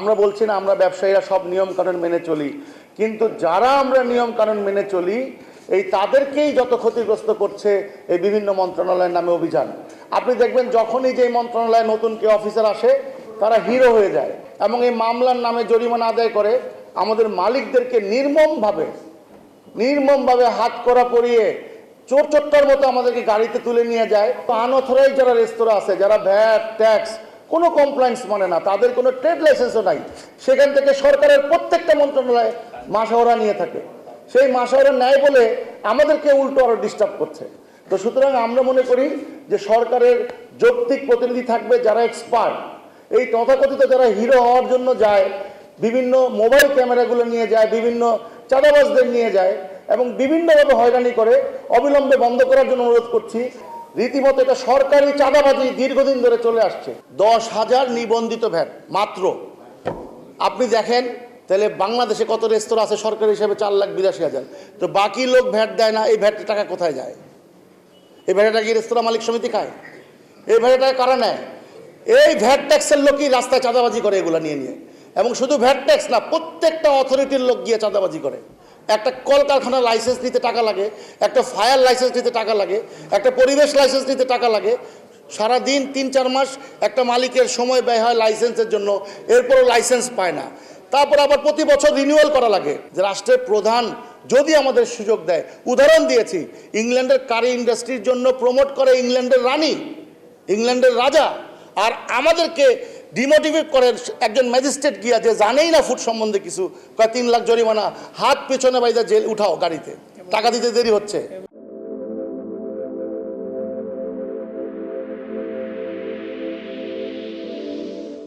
আমরা বলছি না আমরা ব্যবসায়ীরা সব নিয়ম কানুন মেনে চলি, কিন্তু যারা আমরা নিয়ম কানুন মেনে চলি এই তাদেরকেই যত ক্ষতিগ্রস্ত করছে এই বিভিন্ন মন্ত্রণালয়ের নামে অভিযান। আপনি দেখবেন যখনই যে মন্ত্রণালয়ে নতুন কেউ অফিসার আসে তারা হিরো হয়ে যায় এবং এই মামলার নামে জরিমানা আদায় করে আমাদের মালিকদেরকে নির্মমভাবে হাত করা পরিয়ে চোর চোট্টার মতো আমাদেরকে গাড়িতে তুলে নিয়ে যায়। আনঅথরাইজড যারা রেস্তোরাঁ আছে, যারা ভ্যাট ট্যাক্স কোনো কমপ্লায়েন্স মানে না, তাদের কোনো ট্রেড লাইসেন্সও নাই, সেখান থেকে সরকারের প্রত্যেকটা মন্ত্রণালয়ে মাসহারা নিয়ে থাকে। সেই মাসহারা নেয় বলে আমাদেরকে উল্টো আরো ডিস্টার্ব করছে। তো সুতরাং আমরা মনে করি যে সরকারের যৌক্তিক প্রতিনিধি থাকবে যারা এক্সপার্ট। এই তথাকথিত যারা হিরো হওয়ার জন্য যায়, বিভিন্ন মোবাইল ক্যামেরাগুলো নিয়ে যায়, বিভিন্ন চাঁদাবাজদের নিয়ে যায় এবং বিভিন্নভাবে হয়রানি করে, অবিলম্বে বন্ধ করার জন্য অনুরোধ করছি। রীতিমতো এটা সরকারি চাঁদাবাজি দীর্ঘদিন ধরে চলে আসছে। 10,000 নিবন্ধিত ভ্যাট মাত্র। আপনি দেখেন তাহলে বাংলাদেশে কত রেস্তোরাঁ আছে সরকারি হিসেবে 4,82,000। তো বাকি লোক ভ্যাট দেয় না, এই ভ্যাটের টাকা কোথায় যায়? এই ভ্যাটটা কি রেস্তোরাঁ মালিক সমিতি খায়? এই ভ্যাটটা কারা নেয়? এই ভ্যাট ট্যাক্সের লোকই রাস্তায় চাঁদাবাজি করে এগুলো নিয়ে নিয়ে। এবং শুধু ভ্যাট ট্যাক্স না, প্রত্যেকটা অথরিটির লোক গিয়ে চাঁদাবাজি করে। একটা কলকারখানার লাইসেন্স নিতে টাকা লাগে, একটা ফায়ার লাইসেন্স নিতে টাকা লাগে, একটা পরিবেশ লাইসেন্স নিতে টাকা লাগে। সারাদিন 3-4 মাস একটা মালিকের সময় ব্যয় হয় লাইসেন্সের জন্য, এরপরও লাইসেন্স পায় না। তারপর আবার প্রতি বছর রিনিউয়াল করা লাগে। যে রাষ্ট্রের প্রধান যদি আমাদের সুযোগ দেয়, উদাহরণ দিয়েছি, ইংল্যান্ডের কারি ইন্ডাস্ট্রির জন্য প্রমোট করে ইংল্যান্ডের রানী, ইংল্যান্ডের রাজা, আর আমাদেরকে ডিমোটিভেট করেন একজন ম্যাজিস্ট্রেট গিয়া যে জানেই না ফুড সম্বন্ধে কিছু, 3 লাখ জরিমানা, হাত পেছনে বাইদা জেল উঠাও, গাড়িতে টাকা দিতে দেরি হচ্ছে।